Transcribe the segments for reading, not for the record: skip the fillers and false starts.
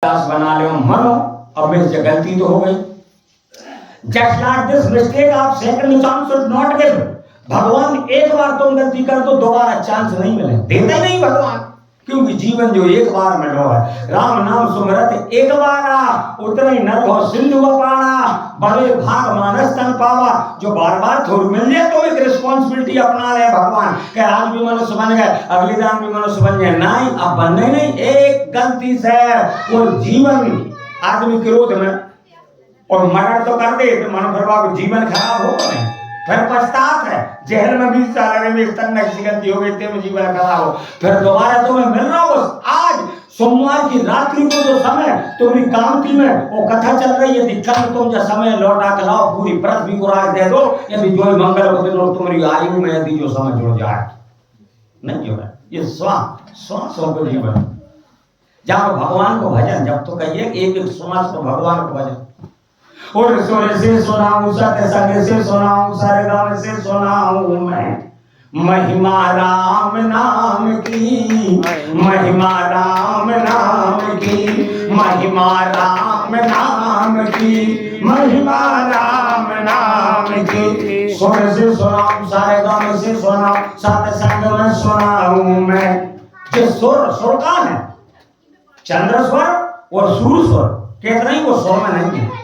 बना लो मनो। अब मेरी गलती तो हो गई। Just like this mistake आप second chance should not give। भगवान एक बार तुम गलती कर तो दोबारा चांस नहीं मिले, देते नहीं भगवान, क्योंकि जीवन जो एक बार मिलो है। राम नाम सुमरत एक बार उतरे नर हो सिंधु पाड़ा, बड़े भाग मानस तन पावा। जो बार बार थोड़ी मिल जाए तो एक रिस्पॉन्सिबिलिटी अपना ले भगवान कि आज भी मनुष्य बन गए, अगले दिन भी मनुष्य बन गए। नहीं, अब बनने नहीं, एक गलती से वो जीवन आदमी क्रोध में और मर्डर तो कर दे तो मन भरवा जीवन खराब हो गए, फिर पछतात है। जहर में 20 साल अगर में तक गलती हो गई तो जीवन खराब हो, फिर दोबारा तो मैं मिल रहा हूँ। आज सोमवार की रात्रि को जो समय तुम्हारी कामती में वो कथा चल रही है, कल तुम जो समय लौटा के लाओ, पूरी पृथ्वी को राज दे दो, यदि जो मंगल को दिन तुम्हारी आयु में यदि जो समय जुड़ जाए, नहीं जो है ये श्वास को जीवन। जहाँ भगवान को भजन, जब तो कहिए एक एक श्वास को भगवान को भजन। और सोरे से सुनाऊं, सत्य संग से सुनाऊं, सारे गाँव से सुनाऊं मैं महिमा राम नाम की, महिमा राम नाम की, महिमा राम नाम की, महिमा राम नाम की। सोरे से सुनाऊं, सारे गाँव से सुनाऊं, सत्य संग में सुनाऊं मैं। जो सुर कहाँ है? चंद्र स्वर और सूर्य स्वर, कहते नहीं वो स्वर में नहीं है।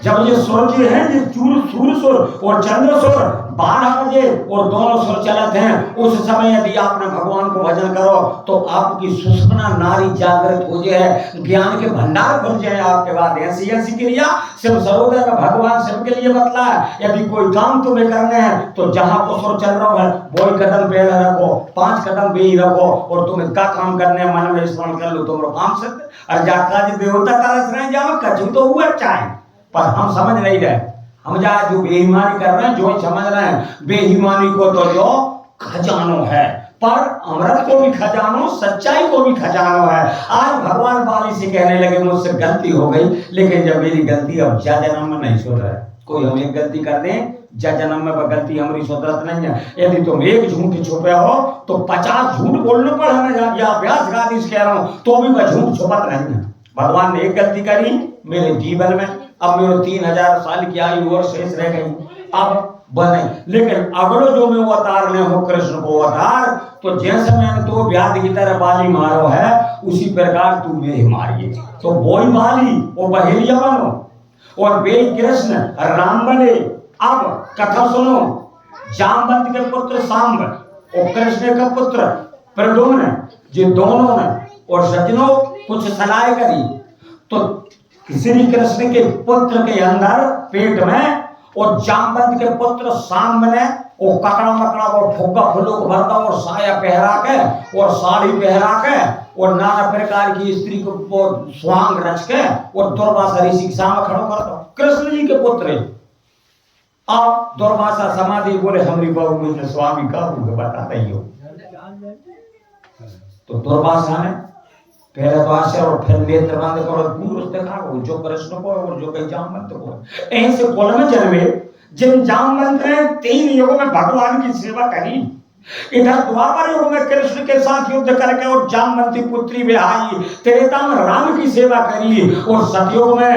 जब ये स्वर जो है ये सूर्य स्वर और चंद्र स्वर 12 बजे और दोनों स्वर चलते हैं, उस समय यदि आपने भगवान को भजन करो तो आपकी सुषुम्ना नाड़ी जागृत हो जाए, ज्ञान के भंडार खुल जाए आपके बाद। ऐसी क्रिया शिव सरोवर में भगवान शिव के लिए बतला है। यदि कोई काम तुम्हें करने हैं तो जहां को स्वर चल रहा है वो कदम पहले रखो, 5 कदम भी रखो और तुम इसका काम करने मन में स्मरण कर लो, तुम्हारा काम सिद्ध। और जाका जी देवता तरस रहे जाओ कछु तो हुआ चाहे, पर हम समझ नहीं रहे। हम जा जो बेईमानी कर रहे हैं, जो समझ रहे हैं बेईमानी को तो जो खजानो है, पर अमृत को भी खजानो, सच्चाई को भी खजानो है। आज भगवान वाली से कहने लगे मुझसे गलती हो गई, लेकिन जब मेरी गलती अब जन्म में नहीं सुधर है। कोई हम एक गलती कर दें जन्म में गलती हमारी सुधरत नहीं है। यदि तुम एक झूठ छुपे हो तो 50 झूठ बोलने पड़ हमें, या अभ्यास गादिश कह रहा हूं तो भी वह झूठ छुपत नहीं है। भगवान ने एक गलती करी मेरे जीवन में, अब मेरे 3000 साल की आयु और शेष रह गई, अब बने। लेकिन अगलो जो मैं अवतार ने हो कृष्ण को अवतार, तो जैसे मैंने तो व्याध की तरह बाली मारो है, उसी प्रकार तू मेरे मारिए। तो वही बाली वो बहेलिया बनो और वे कृष्ण राम बने। अब कथा सुनो, जामवंत के पुत्र सांब और कृष्ण का पुत्र प्रद्युम्न, ये दोनों ने और सज्जनों कुछ सलाह करी तो श्री कृष्ण के पुत्र के अंदर पेट में और जामवंत के पुत्र सांब ने वो ककड़ा मकड़ा और फुग्गा फूलों को भरता और साया पहरा के और साड़ी पहरा के और नाना प्रकार की स्त्री को स्वांग रच के और दुर्वासा ऋषि के सामने खड़ा करता। कृष्ण जी के पुत्र अब दुर्वासा समाधि बोले हमारी बहू मुझे स्वामी का बताता ही हो। तो दुर्वासा ने पहले तो आश्चर्य और फिर नेत्र बंद करो, पुरुष देखा हो जो कृष्ण को और जो कहीं जामवंत को। ऐसे कुल में जन्मे जिन जामवंत ने 3 युगों में भगवान की सेवा करी। इधर द्वापर युग में कृष्ण के साथ युद्ध करके और जामवंती पुत्री विहाई, त्रेता में राम की सेवा करी और सतयुग में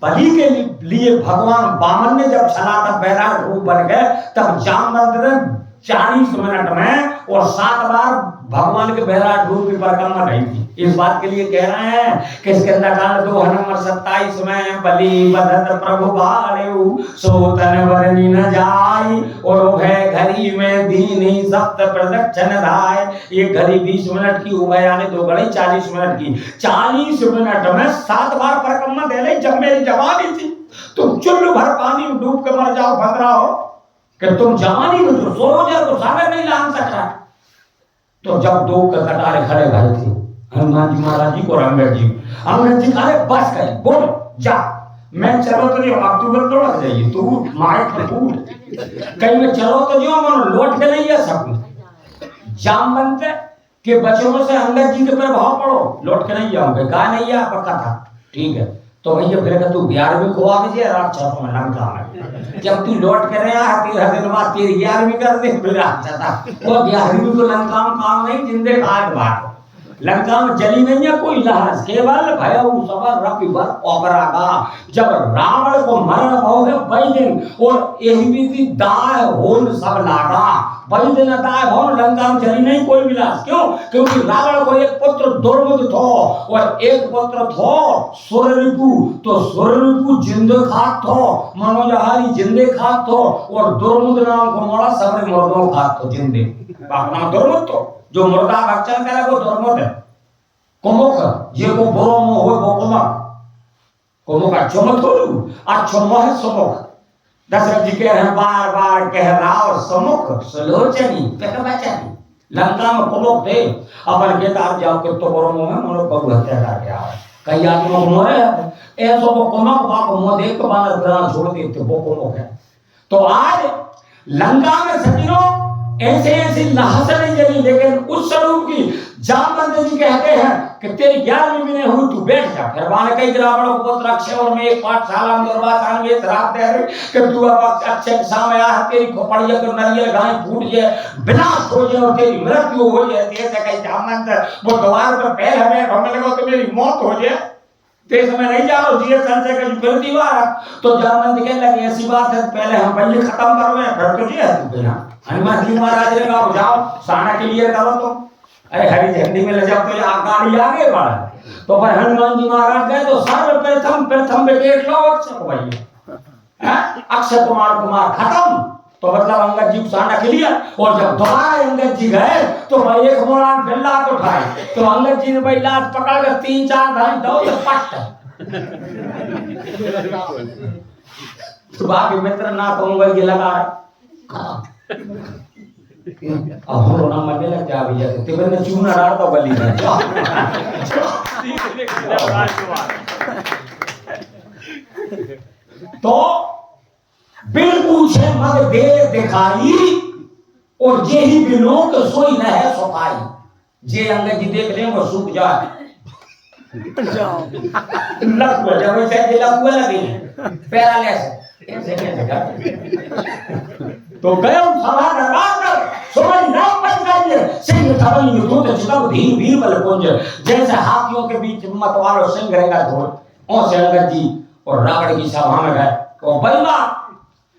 बलि के लिए भगवान वामन ने जब चला तब बैराग रूप बन गए, तब जामवंत ने 40 मिनट में और 7 बार भगवान के बैराग रूप की परिक्रमा रही थी। इस बात के लिए कह रहे हैं कि स्कंदकांड 2 नंबर 27 में बलि बदत प्रभु भालेउ सोतन वरनी न जाय और उभय घड़ी में दीनी सप्त प्रदक्षिण धाय। ये घड़ी 20 मिनट की, उभय यानी 2 घड़ी 40 मिनट की। 40 मिनट में 7 बार परिक्रमा दे रही। जब मेरी जवानी थी तुम चुल्लू भर पानी में डूब के मर जाओ, भद्रा हो कि तुम जवानी में जो सो जाओ तो सागर नहीं लान सकता। तो जब 2 कटारे खड़े भाई थे हनुमान जी महाराज जी और अंगद जी कहे बस कहे बोल जा, मैं चलो तो जो अब तू कर दौड़ जाइए, तू माइक में उठ कहीं में चलो तो जो मन लौट के नहीं है सब। जामवंत के बच्चों से अंगद जी के प्रभाव पड़ो, लौट के नहीं जाओगे, कहा नहीं है पक्का था, ठीक है। तो भैया फिर तू 11वीं को आ गई राक्षस में लंका में, जब तू लौट कर रहा 13 दिन बाद तेरी 11वीं कर दे फिर राक्षस वो 11वीं को लंका में काम नहीं, जिंदे काट बात लंका में जली नहीं है कोई लहाज, केवल भयऊ सबर रपि वर ओकरागा। जब रावण को मरण भोगे वही दिन, और यही भी दाह होन सब लागा, वही दिन दाह होन लंका में जली नहीं कोई विलास। क्यों? क्योंकि रावण को एक पुत्र दुर्मुद थो और एक पुत्र थो सुररिपु, तो सुररिपु जिंदे खात थो, मनोजहारी जिंदे खात थो, और दुर्मुद नाम को मोड़ा सबरे मुर्दों खात थो जिंदे। बाप नाम दुर्मुद तो जो मुर्दा भक्षण करे वो दुर्मुद है। कुमुख ये को बुरो मोह हो वो कुमुख अच्छो मत हो, अच्छो मोह है सुमुख। दशरथ जी कह रहे हैं बार बार कह राव सुमुख सुलोचनी पेटवचनी। लंका में कुमुख थे, अपन कहता आप जाओ कि तो बुरो मोह है मनो बहु हत्या कर गया है, कई आत्मा को मोह है ऐसो वो कुमुख बाप मोह देख के बानर प्राण छोड़ देते वो कुमुख है। तो आज लंका में सजीनों ऐसे ऐसी लहस नहीं जली, लेकिन उस स्वरूप की जामवंत जी कहते हैं कि तेरी 11वीं भी नहीं हुई तू बैठ जा। फिर बाने कई रावण को पुत्र अक्षय और में एक पाठशाला में दुर्वासा में रात दे रहे कि तू अब अक्षय के सामने आ, तेरी खोपड़िया को नरियल गाय फूट जाए, विनाश हो जाए और तेरी मृत्यु हो जाए। ऐसे कई जामवंत वो द्वार पर पैर हमें ढोने लगा तो मेरी मौत हो जाए, तेज में नहीं जा रहा जिये संशय का फिर दीवार। तो जामवंत कहने लगे ऐसी बात है पहले हम पहले खत्म करो फिर तो जी है तू बिना। हनुमान जी महाराज ने कहा जाओ साना के लिए करो तुम, अरे हरी झंडी में ले जाओ तो गाड़ी आगे बढ़ा। तो फिर हनुमान जी महाराज गए तो सर्वप्रथम विकेट लो अक्षय को भैया, अक्षय कुमार खत्म। तो मतलब अंगद जी साना के लिए, और जब दोबारा अंगद जी गए तो भाई एक मोरान फिर लात उठाई, तो अंगद जी ने भाई लात पकड़ कर 3-4 धाई दो तो पट। तो बाकी मित्र ना कहूंगा ये लगा अब रोना मरने लग जा भैया, तेरे ने चूना डाल दो गली में। तो बिन पूछे मग दे दिखाई, और जे ही बिनो के सोई न है सुखाई। जे अंगद जी देख ले वो सूख जाए लग जब ऐसे लग लगे पैरालिसिस ऐसे तो गए सभा दरबार समझ नाम बच जाइए सिंह धवल युद्ध जितब धीर वीर बल पुंज। जैसे हाथियों के बीच मतवार और सिंह रहेगा धोल और अंगद जी और रावण की सभा में गए तो बलवा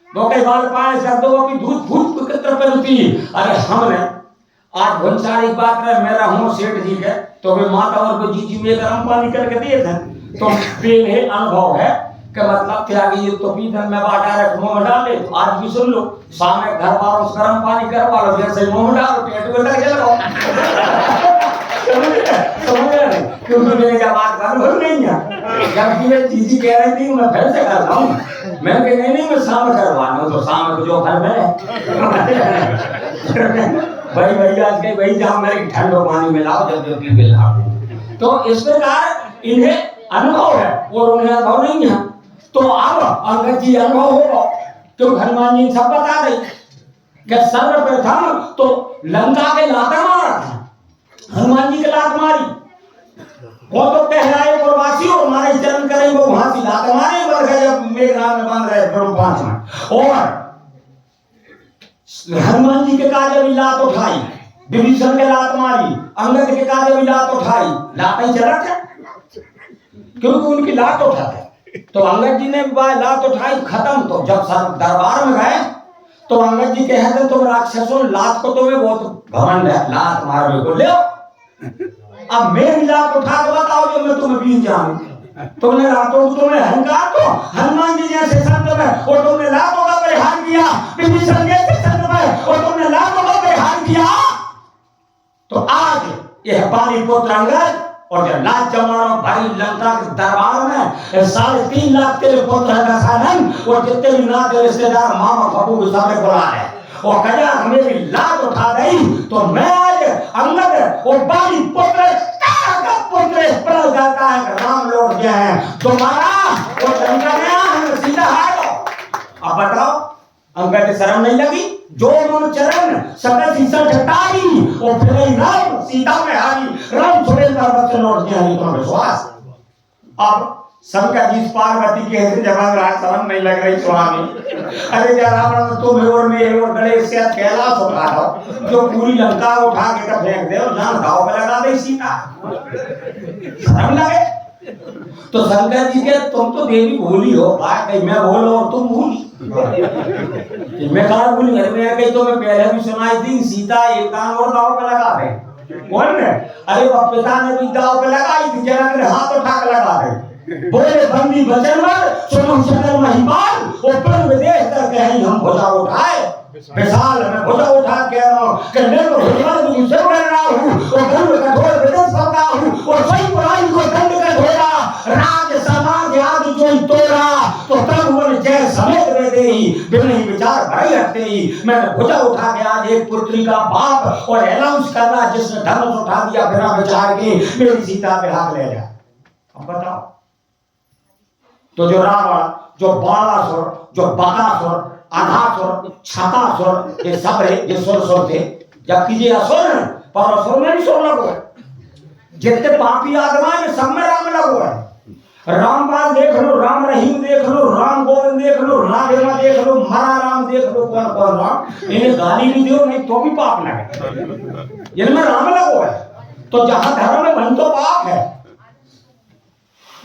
दो कई बार पाए कर दो कि दूध फूट कित्र पे होती। अरे हमने आज भंसारी बात रहे मेरा हूं सेठ जी के तो वे माता और जी जी में गर्म पानी करके दिए थे। तो पहले अनुभव है कि मतलब त्यागी ये तो पीते में डायरेक्ट मुंह में डाले। तो आज भी सुन लो सामने घर वालों से गर्म पानी करवा लो, जैसे मुंह में डालो पेट में लग जाओ। समझ रहे क्योंकि मेरे जब बात कर हो नहीं है जबकि मैं चीजी कह रही थी मैं फिर से कर रहा हूँ। मैं कह नहीं मैं शाम करवाना तो शाम को जो घर में भाई भाई आज के भाई जाओ मेरे ठंडो पानी में लाओ जब पी के लाओ। तो इस प्रकार इन्हें अनुभव है और उन्हें अनुभव नहीं है। तो अब अंगद जी अनुभव होगा तो हनुमान जी सब बता दें कि सर्वप्रथम तो लंका के लाता मारा था हनुमान जी के लात मारी वो तो कहलाए प्रवासी और हमारे चरण करेंगे वो वहां से लात मारे बढ़ गए जब मेघनाथ में बांध रहे ब्रह्म 5 में। और हनुमान जी के काजे भी लात उठाई, विभीषण के लात मारी, अंगद के काजे भी लात उठाई, लात ही चला था क्योंकि उनकी लात उठाते। तो अंगद जी ने लात उठाई खत्म। तो जब सर दरबार में गए तो अंगद जी कहते तुम राक्षसों लात को तुम्हें बहुत घमंड है लात मारने को ले अब मेरी लात उठा के बताओ जो मैं तुम्हें बीत जाऊं। तुमने लातों को तुम्हें अहंकार तो हनुमान जी जैसे संत में और तुमने लातों का परिहार किया, विभीषण जैसे संत में और तुमने लातों का परिहार किया। तो आज यह बाली पुत्र अंगद और जब लाख जमाना भाई लंका के दरबार में 3.5 लाख तेरे पुत्र का साधन और जितने भी नाते रिश्तेदार मामा बाबू के सामने बुला है और कहा हमें भी लात उठा गई। तो मैं आज अंगद और बाली पुत्र प्रल जाता है राम लौट गया है दोबारा और लंका में हम सीधा हारो। अब बताओ अंगद शर्म नहीं लगी जो मन चरण सकल सीसा ठटाई और फिर राम सीता में हारी राम छोड़े पर्वत से लौट गया नहीं तो विश्वास। अब शंकर जी पार्वती के ऐसे जवाब रहा, शर्म नहीं लग रही स्वामी? अरे क्या रावण तुम और मैं और गणेश से कैलाश उठा दो, जो पूरी लंका उठा के फेंक दे और जान दाव पे लगा दे सीता, शर्म लगे? तो शंकर जी के तुम तो देवी भूली हो, कहीं मैं बोलो और तुम भूली, मैं कहा भूली? घर में कहीं तो मैं पहले भी सुनाई थी, सीता एक कान और दाव पे लगा दे। कौन ने? अरे वो पिता ने भी दाव पे लगाई थी, जनक ने हाथ उठा के लगा दे। बोले बंदी बचन मर सुनो सकल महिमान, ऊपर विदेश कर कहीं हम भुजा उठाए, विशाल में भुजा उठा के कि मैं तो भगवान तुझसे बन रहा हूँ, और गर्व कठोर विदेश करता हूँ, और सही बुराई को दंड कर धोरा, राज समाज आदि जो तोड़ा, तो तब वो जय समेत में दे ही बिना ही विचार भरे हटते ही मैंने भुजा उठा के आज एक पुत्री का बाप और अनाउंस कर रहा, जिसने धनुष उठा दिया बिना विचार के, मेरी सीता पे हाथ ले जा। अब बताओ, तो जो रावण, जो बाणासुर, जो बकासुर, अघासुर, छकासुर, ये सब ये सुर थे, जबकि ये असुर है, पर असुर में भी सुर लगो है। जितने पापी आत्मा है सब में राम लगो है। रामपाल देख लो, राम रहीम देख लो, राम गोविंद देख लो, राधेमा देख लो, मरा राम देख लो, कौन कौन राम, इन्हें गाली भी दो नहीं तो भी पाप लगे, इनमें राम लगो है। तो जहां धर्म में वहीं तो पाप है।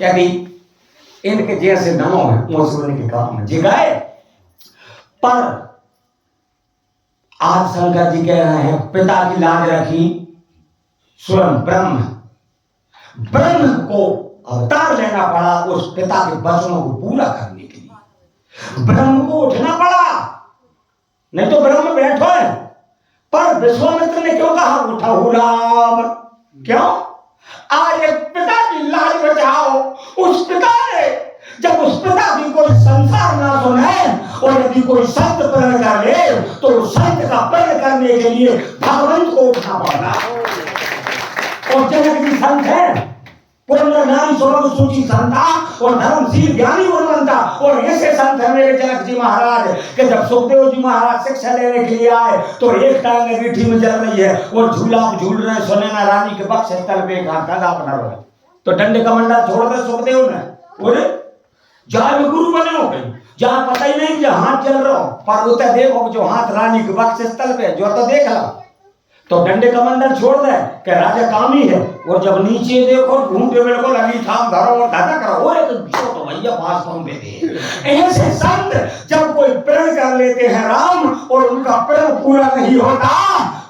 यदि इनके जैसे नमो है मौसम के काम में जिगाए, पर आज शंकर जी कह रहे हैं पिता की लाज रखी, स्वयं ब्रह्म को अवतार लेना पड़ा उस पिता के वचनों को पूरा करने के लिए। ब्रह्म को उठना पड़ा, नहीं तो ब्रह्म बैठो है। पर विश्वामित्र ने क्यों कहा उठा राम? क्यों? आज एक पिता की लाज बचाओ। उस पिता ने, जब उस पिता की कोई संसार ना सुने और यदि कोई संत प्रण कर ले, तो उस संत का प्रण करने के लिए भगवंत को उठना पड़ता। और जनक जी संत है, पूर्ण नारी सुरग सूची संता और धर्मशील ज्ञानी गुणवंता, और ऐसे संत है मेरे जनक जी महाराज कि जब सुखदेव जी महाराज शिक्षा लेने के लिए आए तो एक टांग अंगीठी में जल रही है और झूला झूल रहे हैं, सुनैना रानी के बक्स स्थल पे एक हाथ का अपना रहा, तो डंडे का मंडल छोड़ दे सुखदेव ने, बोले जहाँ में गुरु बने हो गई, जहाँ पता ही नहीं कि हाथ चल रहा हो, पर उतर देखो जो हाथ रानी के बक्स स्थल पे जो तो देख ला, तो डंडे का मंडल छोड़ दे कि राजा कामी है, और जब नीचे देखो घूमते बिल्कुल लगी थाम धरो और धाता करो, ओए तो भैया पास तुम दे। ऐसे संत जब कोई प्रण कर लेते हैं राम और उनका प्रण पूरा नहीं होता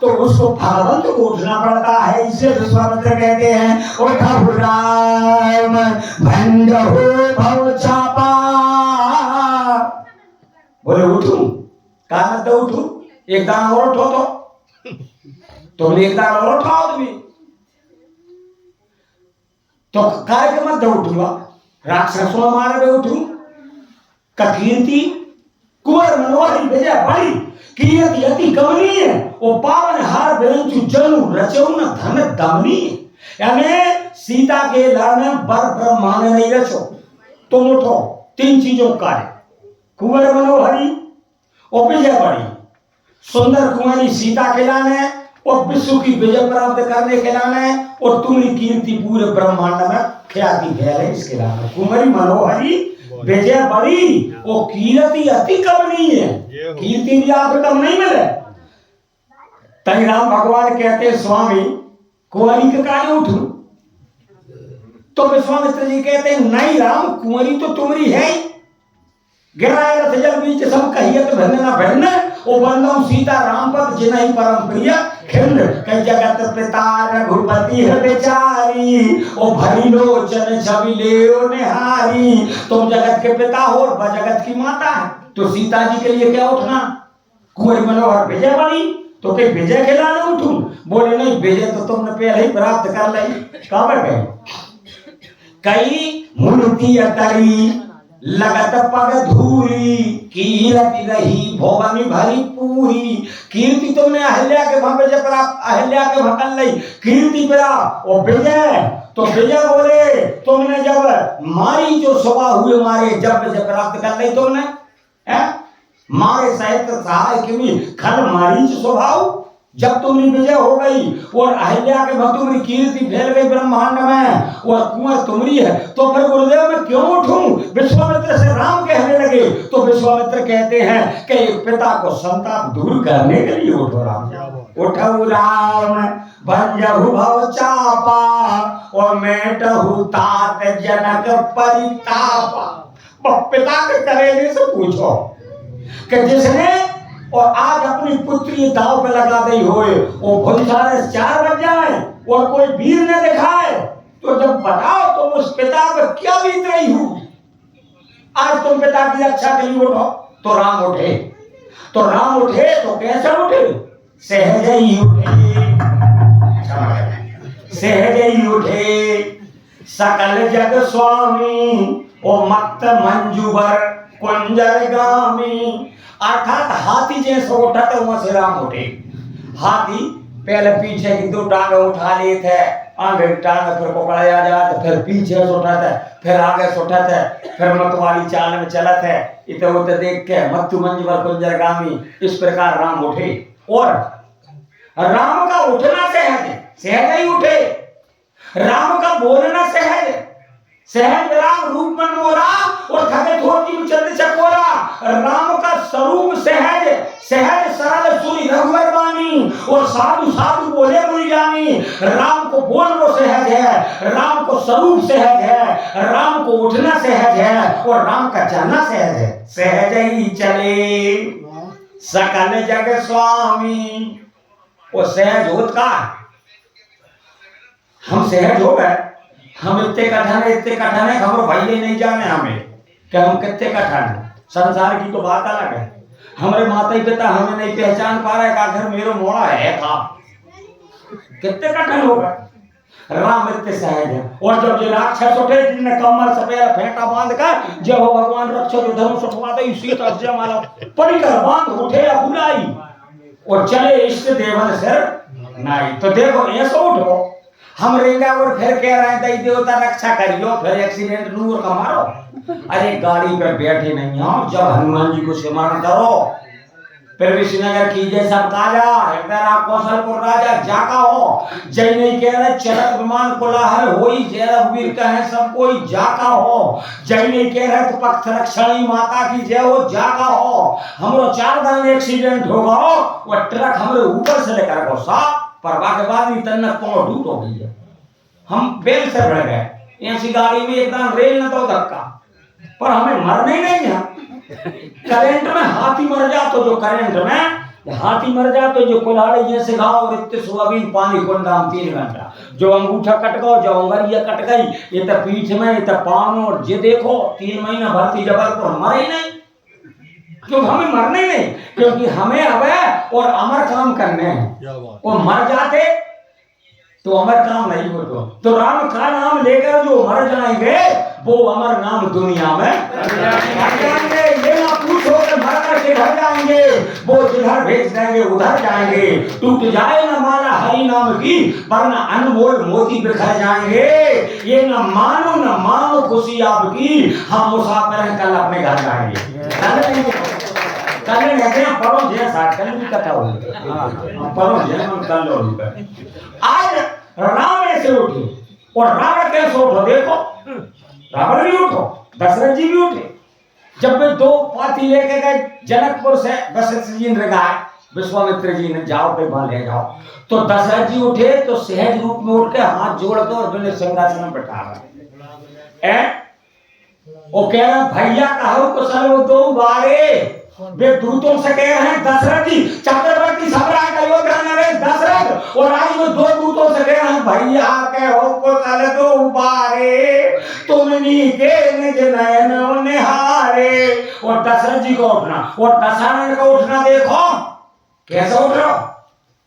तो उसको भगवंत को उठना पड़ता है। इसे विश्वामित्र कहते हैं उठा राम भंडहु भव चापा। बोले उठू, कहा मत उठू, एक दाना और उठो, तो तुमने एक दाना और उठाओ, तुम्हें तो काय के मत उठूंगा, राक्षसों मारे में उठू। कीर्ति कुंवर मनोहरी विजय बड़ी, कीर्ति अति कमनीय, वो पावन हार बेंचु जनु रचो न धन दमनी। यानी सीता के लाने बर ब्रह्मांड नहीं रचो, तुम उठो। तीन चीजों का है, कुंवर मनोहरी और विजय बड़ी, सुंदर कुंवरी सीता के लाने और विश्व की विजय प्राप्त करने के लाने, और तुम्हारी कीर्ति पूरे ब्रह्मांड में ख्याति फैले इसके लाने। कुंवरी मनोहरी विजय बड़ी और कीर्ति अति कमनीय है, कीर्ति भी आप कम नहीं मिले। तई राम भगवान कहते स्वामी कुंवरी के काहे उठू, तो विश्वामित्र जी कहते नहीं राम कुंवरी तो तुम्हारी है ही, गिराए रथ जल बीच सब कहियत भिन्न न भिन्न, ओ बंदम सीता राम पद जिनहि परम प्रिय खिन्न। कई जगत पिता रघुपति है बेचारी, ओ भरी लोचन छवि ले निहारी। तुम जगत के पिता हो और जगत की माता है, तो सीता जी के लिए क्या उठना? कुंवरी मनोहर विजय बनी, तो कहीं विजय के लाने उठूं? बोले नहीं, विजय तो तुमने पहले ही प्राप्त कर ली। कहां पर गए? कई मूर्ति अतरी लगत पग धूरी, कीर्ति रही भोवनी भरी पूरी। कीर्ति तुमने अहल्या के भव्य जब अहल्या के भकल ली, कीर्ति परा और विजय। तो विजय बोले तुमने जब मारी जो सभा हुए मारे जब विजय प्राप्त कर ली तुमने, मारे साहित्य सहाय की खल मारी स्वभाव, जब तुम्हारी विजय हो गई और अहिल्या के तुम्हारी कीर्ति फैल गई ब्रह्मांड में और कुंवर तुम्हारी है, तो फिर गुरुदेव मैं क्यों उठूं? विश्वामित्र से राम कहने लगे तो विश्वामित्र कहते हैं कि पिता को संताप दूर करने के लिए उठो राम। उठऊ राम भंजहु भव चापा और मेटहु तात जनक परितापा। पिता के करेले से पूछो कि जिसने और आज अपनी पुत्री दाव पे लगा दी होए वो भुजसारे 4 बज जाए और कोई वीर न दिखाए, तो जब बताओ तुम उस पिता पर क्या बीत रही हो? आज तुम पिता की रक्षा के लिए उठो तो राम उठे, तो राम उठे तो कैसे उठे? सहज ही उठे, सहज ही उठे सकल जग स्वामी ओ मत मंजूबर कुंजर गामी। अर्थात हाथी जैसे उठा तो वहां से राम उठे। हाथी पहले पीछे की 2 टांगे उठा लिए थे, आगे टांग फिर पकड़ाया जाता, फिर पीछे से उठाता है, फिर आगे से उठाता है, फिर मत वाली चाल में चलत है। इधर उधर देख के मत्तु मंजवर कुंजर गामी, इस प्रकार राम उठे। और राम का उठना सहज, सहज ही उठे। राम का बोलना सहज, सहज राम रूप मनमोरा और खगे थोड़ी में चलते चकोरा। राम का स्वरूप सहज, सहज सरल सुनी रघुवर बानी और साधु साधु बोले मुनि जानी। राम को बोलना सहज है, राम को स्वरूप सहज है, राम को उठना सहज है और राम का चलना सहज है। सहज ही चले सकल जग स्वामी। वो सहज होत का हम सहज हो गए, हम इतने कठिन है खबर भाई नहीं जाने हमें कि हम कितने कठिन हैं। संसार की तो बात अलग है। हमारे माता पिता हमें नहीं पहचान पा रहे का घर मेरो मोड़ा है था, कितने कठिन हो गए। राम इतने सहज है। और जब जो राक्षस उठे जिनने कमर सपेरा फेंटा बांध कर जय हो भगवान रक्षो जो धनुष उठवाते इसी तरह से माला पड़ी कर बांध उठे या बुलाई और चले इष्ट देवन सिर नाई। तो देखो ऐसा उठो हम रेंगा और फिर कह रहे हैं देवता रक्षा करियो, फिर एक्सीडेंट नूर का मारो। अरे गाड़ी पर बैठे नहीं हो, जब हनुमान जी को स्मरण करो फिर विश्वनगर की जैसा काजा कौशलपुर राजा जाका हो। जय नहीं कह रहे चरक विमान कोलाहल होई, जय रघुवीर कहे सब कोई जाका हो। जय नहीं कह रहे तो पक्ष रक्षणी माता की जय हो जाका हो। हमरो 4 दिन एक्सीडेंट होगा वो ट्रक हमरे ऊपर से लेकर गो साहब पर के बाद भी तन्नक पांव डूट हो गई है। हम बेल से बढ़ गए, ऐसी गाड़ी में एकदम रेल न तो धक्का, पर हमें मरने नहीं है। करंट में हाथी मर जा तो जो करंट में हाथी मर जा तो जो कुल्हाड़ी जैसे घाव और इतने सोयाबीन पानी कुंडा 3 घंटा जो अंगूठा कट गया, जो उंगलियां कट गई, ये तो पीठ में, ये तो पांव में, और ये देखो 3 महीना भर्ती जबलपुर मरे नहीं, क्योंकि हमें मरने नहीं, क्योंकि हमें अब और अमर काम करने हैं। वो मर जाते तो अमर काम नहीं होता। तो राम का नाम लेकर जो मर जाएंगे वो अमर नाम दुनिया में जाएंगे। ये ना पूछो कि मर करके घर जाएंगे, वो जिधर भेज देंगे उधर जाएंगे। टूट जाए ना माला हरि नाम की, वरना अनमोल मोती बिखर जाएंगे। ये ना मानो खुशी आपकी, हम मुसाफिर हैं कल अपने घर जाएंगे। कल नहीं परो जैसा कल भी कथा होगी, परो जन्म कल होगी। आज राम ऐसे उठे और रावण कैसे उठो, देखो रावण भी उठो, दशरथ जी भी उठे। जब वे 2 पाती लेके गए जनकपुर से, दशरथ जी ने कहा विश्वामित्र जी ने जाओ पे बांधे जाओ, तो दशरथ जी उठे तो सहज रूप में उठ के हाथ जोड़कर और बिना सिंहासन में बैठा रहे। वो कह रहे भैया कहो को सर 2 बारे वे दूतों से कह रहे हैं दशरथ जी चक्रवर्ती सम्राट अयोध्या नरेश दशरथ, और आज वो 2 दूतों से कह रहे हैं भैया कहो को चले 2 बारे तुमनी के निज नयन निहारे। और दशरथ जी को उठना और दशरथ को उठना देखो कैसे उठ रहा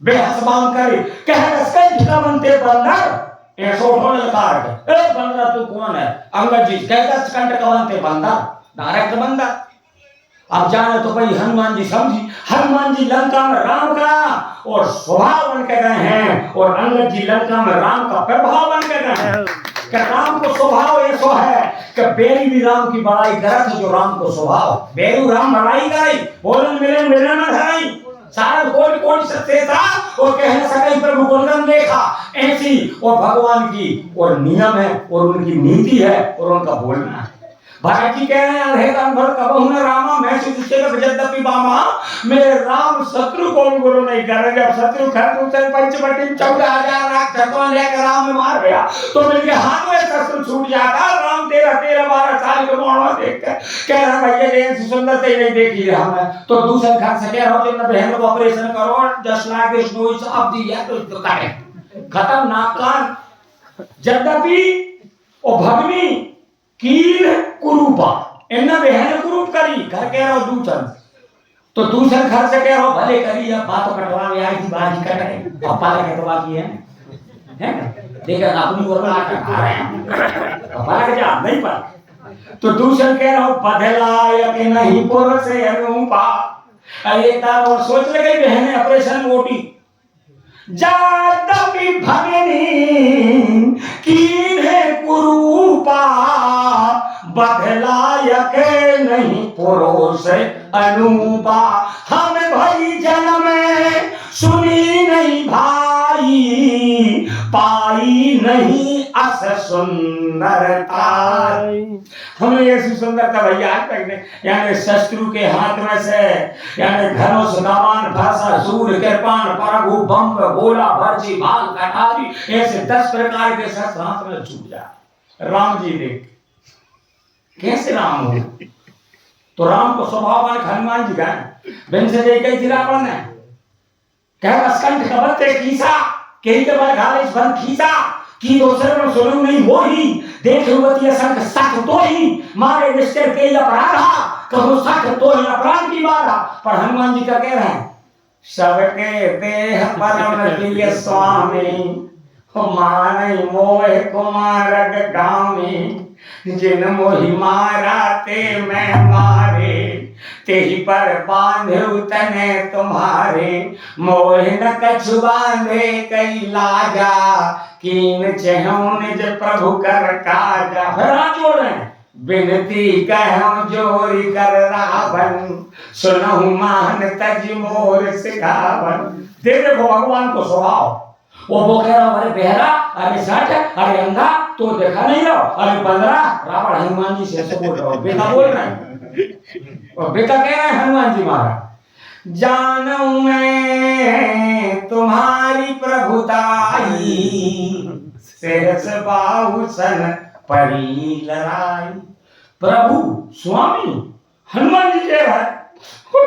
बेहस बांध कर कह रसकंठ बनते बंदर ऐसा उठो ललकार के ए बंदर तू कौन है? अंगद जी कह रसकंठ बनते बंदर डायरेक्ट बंदर। अब जाने तो भाई हनुमान जी समझी, हनुमान जी लंका में राम का और स्वभाव बन के गए हैं और अंगद जी लंका में राम का प्रभाव बन के गए हैं। कि राम को स्वभाव ऐसा है कि बेरी भी राम की बड़ाई करत है, जो राम को स्वभाव बेरू राम बड़ाई करे बोलन मिलन मिलन में धराई सारा कोटि कोटि सत्य था और कह न सके प्रभु गुणगान देखा। ऐसी और भगवान की और नियम है और उनकी नीति है और उनका बोलना है। भारत जी कह रहे हैं अरे अनभर कबहु न रामा मैं सुचिते जद्यपि बामा, मेरे राम शत्रु को भी गुरु नहीं कर रहे। जब शत्रु खरदूत से पंचवटी 14,000 राक्षसों लेकर राम में मार गया तो मेरे हाथ में शत्रु छूट जाता। राम 13-12 साल के मोहरा देखकर कह रहा भैया ये सुंदर से नहीं देखी हमने तो दूसरे घर से कह रहा हूं जिन बहन को ऑपरेशन करो 10 लाख के स्नोई साहब दिया तो करे खतरनाक कान। यद्यपि ओ भगनी कील कुरूपा इन्ना बहन कुरूप करी घर कह रहा दूसर तो दूसरे घर से कह रहा भले करी अब बात कटवा में आई थी बाजी कट गई पापा ने कटवा की है देखा अपनी ओर में आकर खा रहे हैं पापा के जा नहीं पर तो दूसरे कह रहा बदला के नहीं पुर से अनुपा। एक बार और सोच लगे बहन ऑपरेशन मोटी जादवी भगनी कीन कुरूपा, बदलायक नहीं पुरुष अनुपा। हम भई जन्म सुनी नहीं भाई, पाई नहीं अस सुंदरता। हमें ऐसी सुंदरता भैया आज तक नहीं, यानी शत्रु के हाथ में से यानी धनुष कमान भाषा सूर्य कृपाण परघु बम्ब गोला भर्जी भाल कटारी ऐसे 10 प्रकार के शस्त्र हाथ में छूट जाए। राम जी देख कैसे राम हो तो राम को स्वभाव में हनुमान जी का बिन से दे गई थी रावण ने कह स्कंठ कबते खीसा कहीं के बाद घालिस बन खीसा की दोसर में सुनु नहीं हो ही देख युवती संग सख तो ही मारे निश्चय के अपराधा कहो सख तो ही अपराध की मारा। पर हनुमान जी का कह रहे हैं सबके देह परम प्रिय स्वामी हो माने मोह कुमार गामी, जिन मोहि मारा ते मैं मारे, तेहि पर बांधे तने तुम्हारे, मोह न कछु बांधे कई लाजा, कीन चहु निज प्रभु कर काजा। फिर हाथ जोड़ रहे हैं बिनती कहूं जोरी कर रावण, सुनहु मान तज मोर सिखावन। देखो भगवान को स्वभाव वो कह रहा अरे बहरा अरे सठ अरे अंधा तो देखा नहीं रहो अरे 15 रावण हनुमान जी से बोल रहा हूं बेटा बोल रहे हैं और बेटा कह रहे हैं हनुमान जी महाराज जानूं मैं तुम्हारी प्रभुताई, शेष बाहु सन परी लड़ाई। प्रभु स्वामी हनुमान जी कह रहा है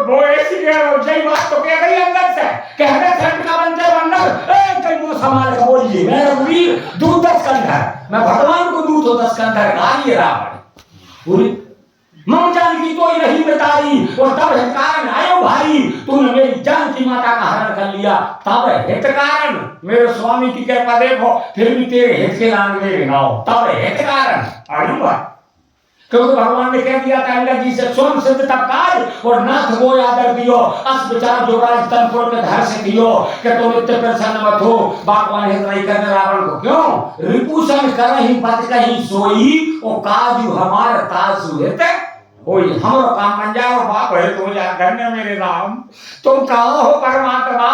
वो ऐसी कह रहा जय बात तो कह गई अंगद से कह रहे थे का बनते बंदर ए कहीं वो संभाल के बोलिए मेरा वीर दूध 10 कंधर मैं भगवान को दूध 10 कंधर गाली रावण पूरी मम जान की तो नहीं बताई और तब है कारण आयो भाई तूने मेरी जान की माता का हरण कर लिया तब हित कारण मेरे स्वामी की कृपा देखो फिर भी तेरे हित के नाम मेरे नाव तब हित कारण आयुबा। क्योंकि भगवान ने कह दिया था अंगद जी से स्वयं सिद्ध तब काज और नाथ वो आदर दियो अस विचार जो राजतनपुर के धर से दियो कि तुम इतने प्रसन्न मत हो भगवान हित नहीं करने रावण को क्यों रिपुसन करहि बत कहीं सोई ओ काजू हमार तासु हित होई। हमरो काम बन जाओ बाप है तो जा धन्य मेरे राम तुम कहाँ हो परमात्मा।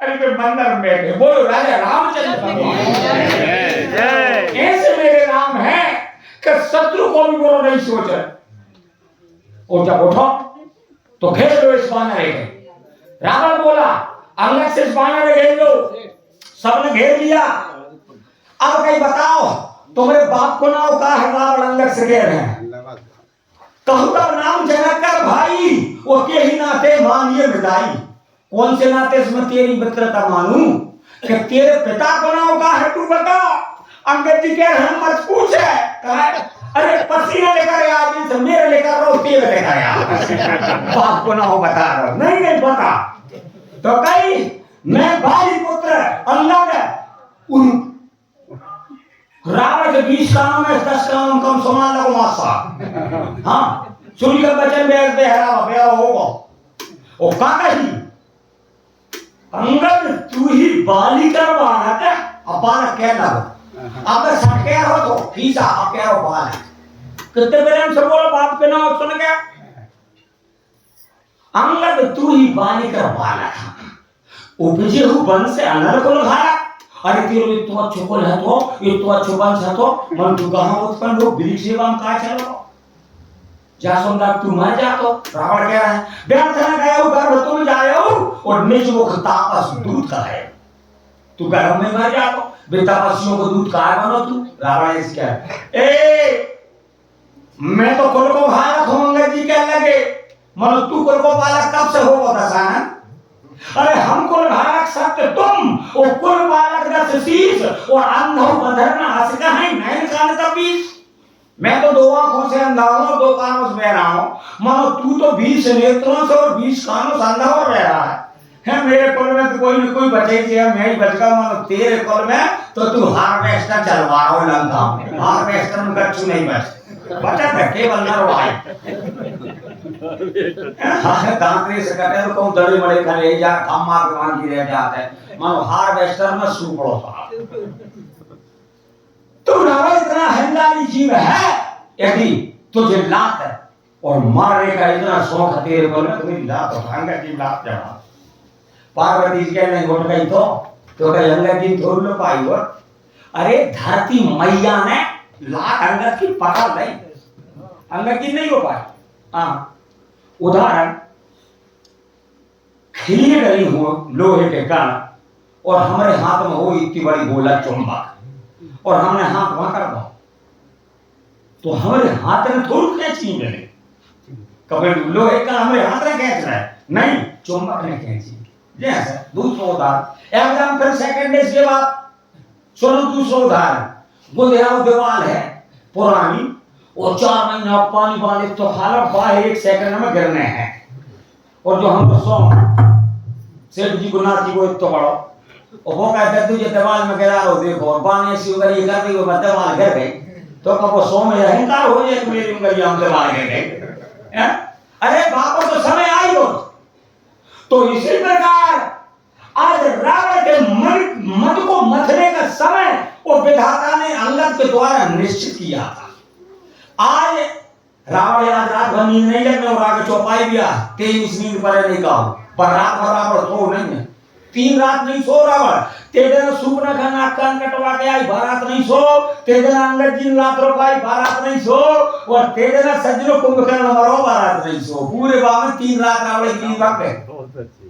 अरे वे बंदर बैठे बोलो राजा रामचंद्र भगवान ऐसे मेरे राम है कि शत्रु को भी बुरा नहीं सोचे। और जब उठो तो घेर लो इस बानर को। रावण बोला अंगद से इस बानर घेर लो, सबने घेर लिया। अब कहीं बताओ तुम्हारे बाप को नाम का है रावण अंगद से कह रहे हैं कहूँ का नाम जनक कर भाई वो के ही नाते मानिए विदाई। कौन से नाते इसमें तेरी मित्रता मानूं कि तेरे पिता को नाम का है तू बता। अंगद जी कह रहे हैं मत पूछे अरे पसीना लेकर आज से मेरे लेकर रहो तेल लेकर आया बाप को ना हो बता रहा नहीं पता तो कहीं मैं भाई पुत्र अंगद उन रावण के 20 काम में 10 काम कम समान लगो मासा। हाँ सूर्य का बचन बेहरा होगा ओ काका ही अंगद तू ही बाली करवाना था अपार कहना अब सटके हो तो फीसा आप कह रहे हो बाल कितने प्रेम से बोलो बाप के नाम सुन के अंगद तू ही बालिका बालक उपजे हु वंश अनल कुल घालक। अरे तेरो इतो अच्छो कुल है तो इतो अच्छो वंश है तो मन तू कहां उत्पन्न हो वृक्ष एवं का चलो जा सुनदा तू मर जा तो रावण कह रहा है व्यर्थ न गए हो गर्भ तुम जायो और निज मुख तापस दूध का है तू गर्भ में मर जा तो तपस्वियों को दूध कहा बनो तू। रावण इस क्या ए मैं तो कुल को बालक हूं अंगद जी कह लगे मनो तू कुल को बालक कब से हो दसान। अरे हम कुल बालक सत्य तुम और कुल बालक दस शीश और अंधो बंधर न हंस का है नैन कान तबीस। मैं तो दो आंखों से अंधा हूं दो कानों से बहरा हूं मानो तू तो 20 नेत्रों से और 20 कानों से अंधा और बह रहा है मेरे कुल में तो कोई न कोई बचे मैं ही बच गया मानो तेरे कुल में तो तू हार्वेस्टर चलवा रहा हो लंका हार्वेस्टर में गच्चू नहीं बचा था केवल नरवाई दांतरे से कटे तो कौन दड़े मड़े खले जा खम्मा के मान की रह जाते मानो हार्वेस्टर में सुपड़ो सा तू रावण इतना हंगारी जीव है यदि तुझे लात है और मारने का इतना शौक है तेरे को ना तुम्हें लात उठाएंगे जीव लात चढ़ा पार्वती जी के नहीं उठ गई तो कहीं अंगद जी थोड़ लो पाई हो। अरे धरती मैया ने लात अंगद की पकड़ नहीं अंगद की नहीं हो पाई। हाँ उदाहरण खिली गई हो लोहे के कण और हमारे हाथ में हो इतनी बड़ी गोला चुंबक और हमने हाथ वहां कर दो तो हमारे हाथ में थोड़ी खींची मिले कभी लोहे का हमारे हाथ में खींच रहा है नहीं चुंबक ने खींची जैसे दूसरा उदाहरण एकदम फिर सेकंड इसके बाद सुनो दूसरा उदाहरण गुजराव दीवार है पुरानी और 4 महीना पानी बांधे तो हालत बाहर 1 सेकंड में गिरने हैं और जो हम सो सेठ जी गुनाथ जी को तो बड़ो और वो कहते हैं तुझे दीवार में गिरा रो देखो और पानी ऐसी उंगली ये कर दी वो दीवार गिर गई तो कब वो 100 में अहंकार हो जाए कि मेरी उंगली हम दीवार गिर गई। अरे बापो तो समय आई हो तो इसी प्रकार आज रावण के मन को मथने का समय वो विधाता ने अंगद के द्वारा निश्चित किया था। आज रावण आज रात भर नींद नहीं लगने और आगे चौपाई दिया 23 नींद पर नहीं कहा पर रात भर रावण सो नहीं है 3 रात नहीं सो रावण तेरे दिन सुपना का नाक कान कटवा के आई बारात नहीं सो तेरे दिन अंगद जी रात रोकाई बारात नहीं सो और तेरे दिन सज्जनों कुंभकर्ण मरो बारात नहीं सो पूरे बाबा 3 रात रावण की नींद भाग गए।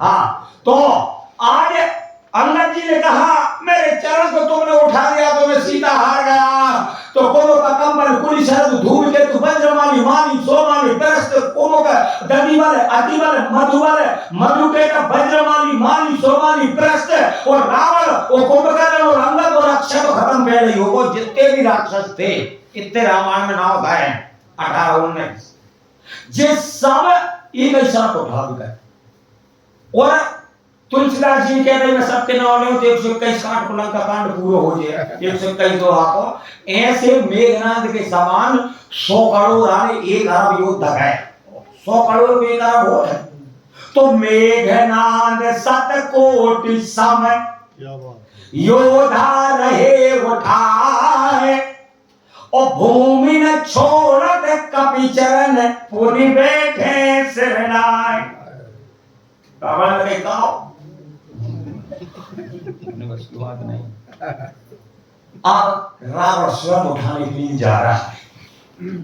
हाँ तो आज अंगद जी ने कहा मेरे चरण को तुमने उठा दिया तो मैं सीता हार गया तो कोनो का कंपन कुली शरद धूम के तू वज्रमाली माली सोमाली परस्त कोनो का दधी वाले अति वाले मधु के का वज्रमाली माली सोमाली परस्त और रावण और कुंभकर्ण और अंगद और अक्षय तो खत्म कर रही हो वो जितने भी राक्षस थे इतने रामायण में नाम गाए 18-19 जिस सब एक ही साथ उठा दिया और तुलसीदास जी कह रहे मैं सबके नाम ले तो 121 कांड कुलंग का कांड पूरा हो जाए 121 तो आपको ऐसे मेघनाद के समान 100 करोड़ आने 1 अरब योद्धा है 100 करोड़ को 1 अरब हो है तो मेघनाद 7 कोटि सम योद्धा रहे उठाए और भूमि न छोड़त कपि चरण पुनि बैठे सिरनाए। रावण ने कहा बात नहीं अब रावण स्वयं उठाने के लिए जा रहा है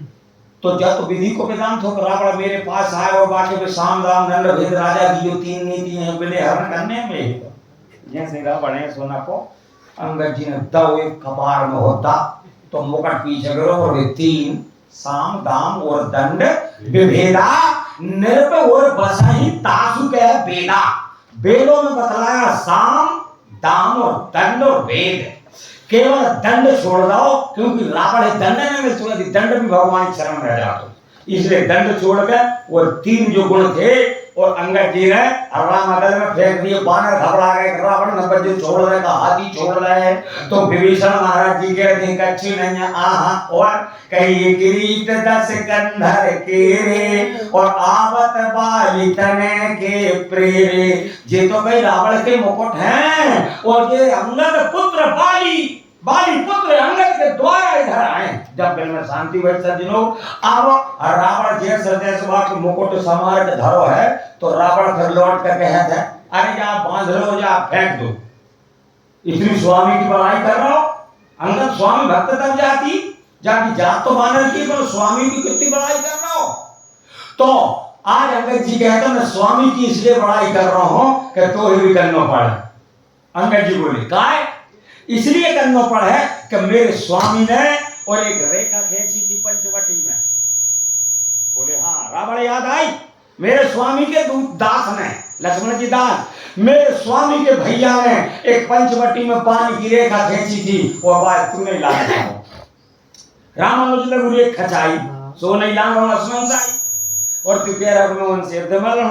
तो जब तो विधि को वेदांत होकर रावण मेरे पास आए और बाकी पे साम दाम दंड भेद राजा की जो 3 नीति हैं पहले हरण करने में जैसे रावण है सोना को अंगद जी ने दो एक कपार में होता तो मुकुट पीछे करो और 3 साम दाम और दंड विभेदा नृप और बसही तासु के बेदा वेदों में बतलाया साम दाम और दंड और वेद केवल दंड छोड़ दो क्योंकि रावण दंड में मिलते हैं दंड भी भगवान की शरण रह जाते इसलिए दंड छोड़कर और 3 जो गुण थे और अंगद जी ने अरणामंडल में फेंक दिए बानर घबरा गए रावण नंबर जो छोड़ रहे का हाथी छोड़ रहे तो विभीषण महाराज जी के दिन कच्ची नहीं है आहा और कई किरीट 10 कंधर केरे और आवत बाली तने के प्रेरे ये तो कई रावण के मुकुट हैं और ये अंगद पुत्र बाली बाली पुत्र अंगद के द्वारा इधर आए। जब दिल में शांति बैठ सज्जनों, अब रावण जैसे जैसे वक्त मुकुट समार के धरो है, तो रावण फिर लौट कर कहता है, अरे जा बांध लो, जा फेंक दो, इतनी स्वामी की बड़ाई कर रहा हो। अंगद स्वामी भक्त तब जाती जात तो बानर की, पर स्वामी की कितनी बड़ाई कर रहा हो। तो आज अंगद जी कहते हैं मैं स्वामी की इसलिए बड़ाई कर रहा हूं कि तो ही भी करना पड़ा। अंगद जी बोले काय इसलिए करना पड़ा है कि मेरे स्वामी ने और एक रेखा खींची थी पंचवटी में। बोले हाँ, रावण याद आई, मेरे स्वामी के दास ने, लक्ष्मण जी दास, मेरे स्वामी के भैया ने एक पंचवटी में पानी की रेखा खींची थी, और बात तूने लाया। रामानुज लगू रेख खचाई, सो नहीं लांग लक्ष्मण साई, और तू कह रहा मैं उनसे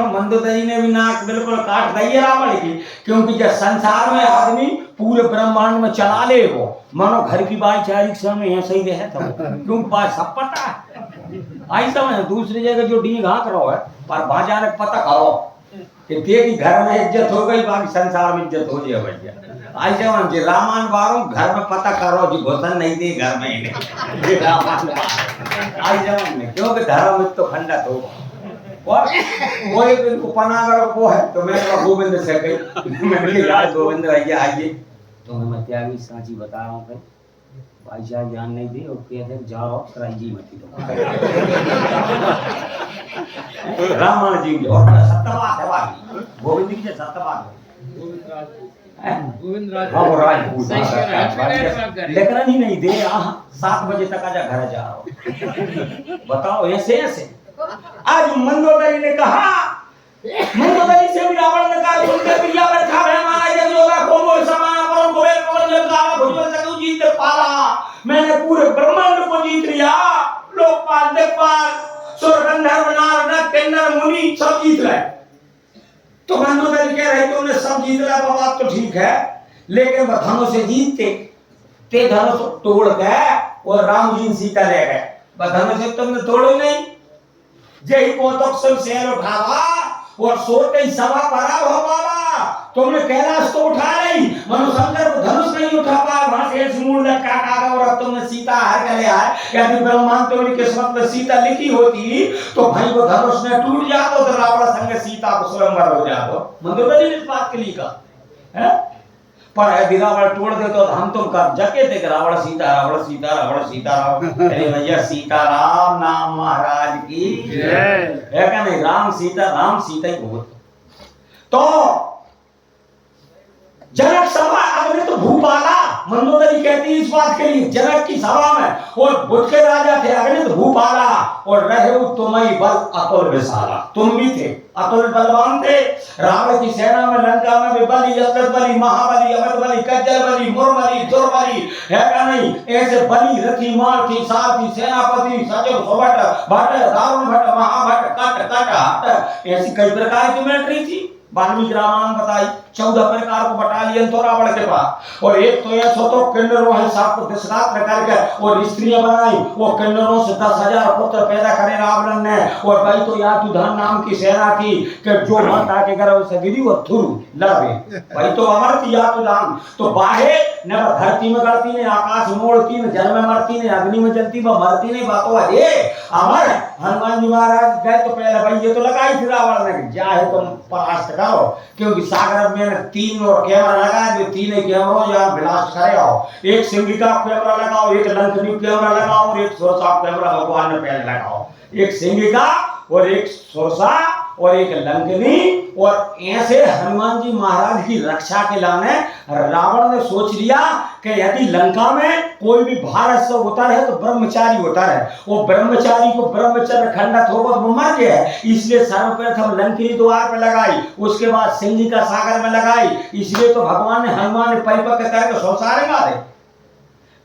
मंदोदरी ने भी नाक बिल्कुल काट दी है रावण की, क्योंकि जब संसार में आदमी पूरे ब्रह्मांड में चला ले वो मानो घर की बाई चारिक समय ऐसे ही रहे था, क्यों बात सब पता है। ऐसा है दूसरी जगह जो डी घाक रहा है, पर बाजा ने पता करो कि तेरी घर में इज्जत हो गई, बाकी संसार में इज्जत हो जाए भैया। ऐसे हम जी रामायण बारो घर में पता करो जी घोषण नहीं दी घर में ही रामायण में, क्योंकि धर्म तो खंडत हो। और कोई इनको पना करो वो है, तो मैं गोविंद से कही, मैंने यार गोविंद भैया आइए, तो मैं त्यागी सांची बता रहा हूँ भाई साहब ध्यान नहीं दी, और कहते जाओ कराई मत दो रामायण जी और सत्यवाद है बाकी गोविंद की सत्यवाद लेकर ही नहीं दे 7 बजे तक आजा घर जा रहा हूँ। बताओ ऐसे ऐसे। आज मंदोदरी ने कहा, मंदोदरी से भी रावण ने कहा सुनते प्रिया बैठा है हमारा जब योगा कोमो समाना परम गोवे पवन जब गावा भुजबल सकू जीत पाला, मैंने पूरे ब्रह्मांड को जीत लिया, लोकपाल देवपाल सुर गंधर्व नार नर किन्नर मुनि सब जीत रहे। तो मंदोदरी कह रही तुमने सब जीत लिया, बात तो ठीक है, लेकिन वह धनुष से जीतते ते धनुष तोड़ गए और राम जी सीता ले गए। वह धनुष से तुमने तोड़ो नहीं, जय पोतक सब शेर उठावा और सोते ही सवा परा हो पावा, तुमने कैलाश तो उठा नहीं, मनुशंकर को धनुष नहीं उठा पाया, वहां से मूल लटका कागा, और अब तुमने सीता हार कर लिया है। यदि ब्रह्मांड तुम्हारी किस्मत में सीता लिखी होती तो भाई वो धनुष ने टूट जाता, तो रावण संग सीता को स्वयंवर हो जाता। मंदोदरी ने इस बात के लिए कहा है, पर यदि रावण तोड़ दे तो हम तुम कर जके थे रावण सीता रावण सीता रावण सीता रावण। अरे भैया सीताराम नाम महाराज की जय है क्या नहीं, राम सीता ही बहुत। तो जनक सभा अग्नि तो भूपाला, मंदोदरी कहती इस बात के लिए जनक की सभा में, और बुद्ध के राजा थे अग्नि तो भूपाला, और रहे तुम्हारी बल अतुल विशाला, तुम भी थे अतुल बलवान थे। रावण की सेना में लंका में भी बलि यशत बलि महाबली अमर बलि कज्जल बलि मुरबली दुर्बली है क्या नहीं, ऐसे बलि रथी मारथी सारथी सेनापति सचिव सुभट भट्ट दारुण भट्ट महाभट्ट कट कट हट, ऐसी कई प्रकार की मिलिट्री थी। वाल्मीकि रामायण बताई 14 प्रकार को बटालियन तो रावण के पास, और एक तो ऐसा तो किन्नरों है सबको दिशगात्र करके और स्त्रियां बनाई, वो किन्नरों से 10,000 पुत्र पैदा करे रावण ने, और भाई तो यातुधान नाम की सेना थी कि जो माता के गर्भ से गिरी वो थुरु लड़े, भाई तो अमर थी यातुधान, तो बाहे न धरती में गड़ती ने आकाश में मोड़ती ने जल में मरती ने अग्नि में जलती वो मरती नहीं, बातों अरे अमर हनुमान जी महाराज गए तो पहले भाई ये तो लगाई थी रावण ने जाए तुम परास्त करो, क्योंकि सागर में 3 और कैमरा लगाया, जो 3 कैमरों या ब्लास्ट करे आओ, एक सिंगिका कैमरा लगाओ, एक लंकनी कैमरा लगाओ, और एक सोरसा कैमरा भगवान ने पहले लगाओ, एक सिंगिका और एक सोरसा और एक लंकनी, और ऐसे हनुमान जी महाराज की रक्षा के लाने रावण ने सोच लिया कि यदि लंका में कोई भी भारत से उतर है तो ब्रह्मचारी होता है, वो ब्रह्मचारी को ब्रह्मचर्य खंडित होगा वो मर गया है, इसलिए सर्वप्रथम लंकनी द्वार पर लगाई, उसके बाद सिंगिका सागर में लगाई, इसलिए तो भगवान ने हनुमान ने परिपक्व करके संसार मारे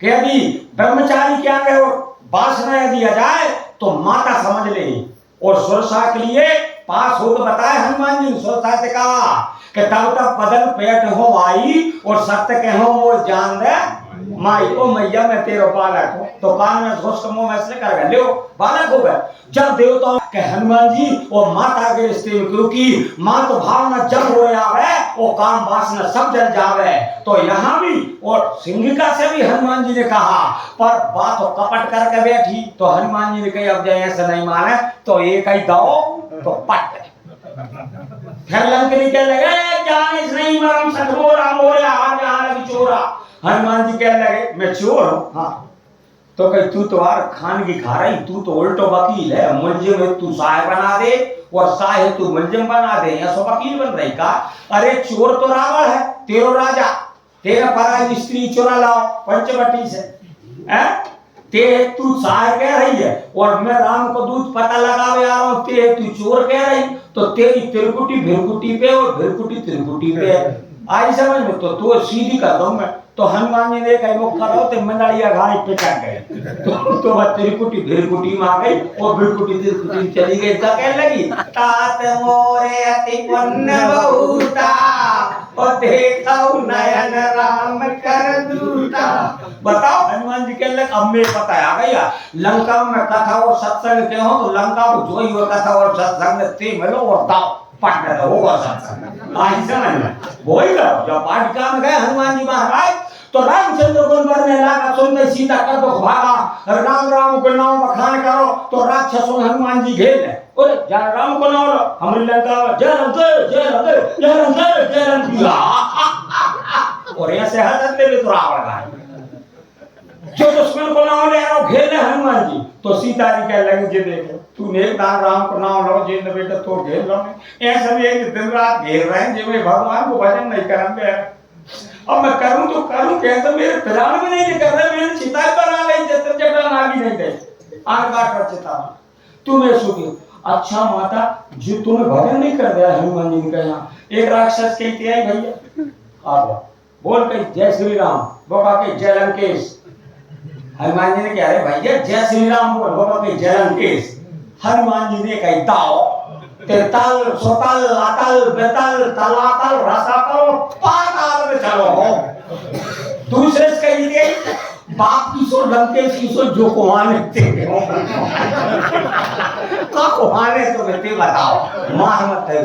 कि यदि ब्रह्मचारी क्या है और वासना यदि आ जाए तो माता समझ ले, और सुरक्षा के लिए पास होकर बताए हनुमान जी ने सुरक्षा से कहा कि तब तक बदन पेट हो आई और सत्य कहो वो जान दे माई ओ मैया मैं तेरो बालक हूँ। तो कान में घुस के मुंह में से कर गए, लो बालक हो गए। जब देवताओं के हनुमान जी और माता के रिश्ते में, क्योंकि माँ तो भावना जब हो जावे वो काम वासना सब जल जावे, तो यहाँ भी और सिंहिका से भी हनुमान जी ने कहा, पर बात तो कपट करके बैठी। तो हनुमान जी ने कही अब जय ऐसा नहीं माने तो एक ही दो तो पट। फिर लंकनी कहने लगे जानिस नहीं मरम सठमोरा मोरा हार चोरा। हनुमान जी कहने लगे मैं चोर हूँ? हाँ। तो कही तू तो यार खान की खा रही, तू तो उल्टो वकील है, मुलजिम है तू साहे बना दे और साहे तू मुलजिम बना दे, या सो वकील बन रही का? अरे चोर तो रावण है तेरो राजा, तेरा पराई स्त्री चुरा लाओ पंचवटी से, ते तू साहे कह रही है और मैं राम को दूध पता लगावे आ रहा हूँ, ते तू चोर कह रही, तो तेरी तिरकुटी भिरकुटी पे और भिरकुटी तिरकुटी पे है। आई समझ में? तो तू सीधी कर दो मैं। तो हनुमान जी ने कही मुख करो तो मंडलिया घाई पिटक गए। तो वह तिरकुटी भिरकुटी में आ गई और भिरकुटी तिरकुटी चली गई। तो कहने लगी तात मोरे अति पुण्य बहुता और देखो नयन राम कर दूता। बताओ हनुमान जी कहने लगे अब मैं पता आ गया, लंका में कथा और सत्संग के हो तो लंका को जो ही कथा और सत्संग ते मिलो और दाओ पाठ कर होगा सत्संग। आई समझ में? वही करो जब पाठिका में गए हनुमान जी महाराज तो रामचंद्र को मरने लगा, सुनते सीता का दुख भागा, राम राम को नाम बखान करो तो राक्षसों हनुमान जी घेर ले, बोले जय राम को नाम लो हमारी लंका में जय राम जय जय राम जय राम जय जय राम किया। और ऐसे हजरत में तो रावण का जो दुश्मन को नाम ले रहा घेर ले हनुमान जी। तो सीता जी कह लगे जे देखे तूने एक दान राम को नाम लो जे बेटा तो घेर लो, ऐसा भी एक दिन रात घेर रहे हैं जिसमें भगवान को भजन नहीं करेंगे। अब मैं करूं तो करूं कैसे, मेरे प्राण भी नहीं कर रहे, मेरे चिता बना ले जत्र जटा नागी नहीं दे आन काट कर चिता तुम्हें सुखी। अच्छा माता जो तुम्हें भजन नहीं कर दिया हनुमान जी ने कहा। एक राक्षस कहते हैं भैया आ बोल के जय श्री राम, बोला के जय लंकेश। हनुमान जी ने कहा अरे भैया जय श्री राम बोल, बोला के जय लंकेश। हनुमान जी ने कही दाओ तेतल सोतल अतल बेतल तलातल रसातल पाताल में चलो हो। दूसरे से कही दे बाप की सो लंकेश की सो जो कुहाने थे का कुहाने तो बेटे बताओ मार मत है।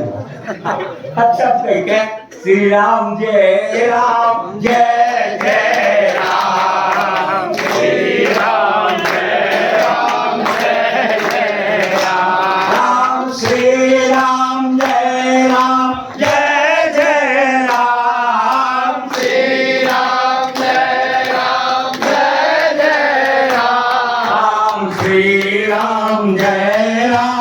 अच्छा कह के श्री राम जय राम जय जय राम, श्री राम जय राम जय जय राम, श्री राम जय राम जय जय राम, श्री राम जय राम जय जय राम, श्री राम जय राम।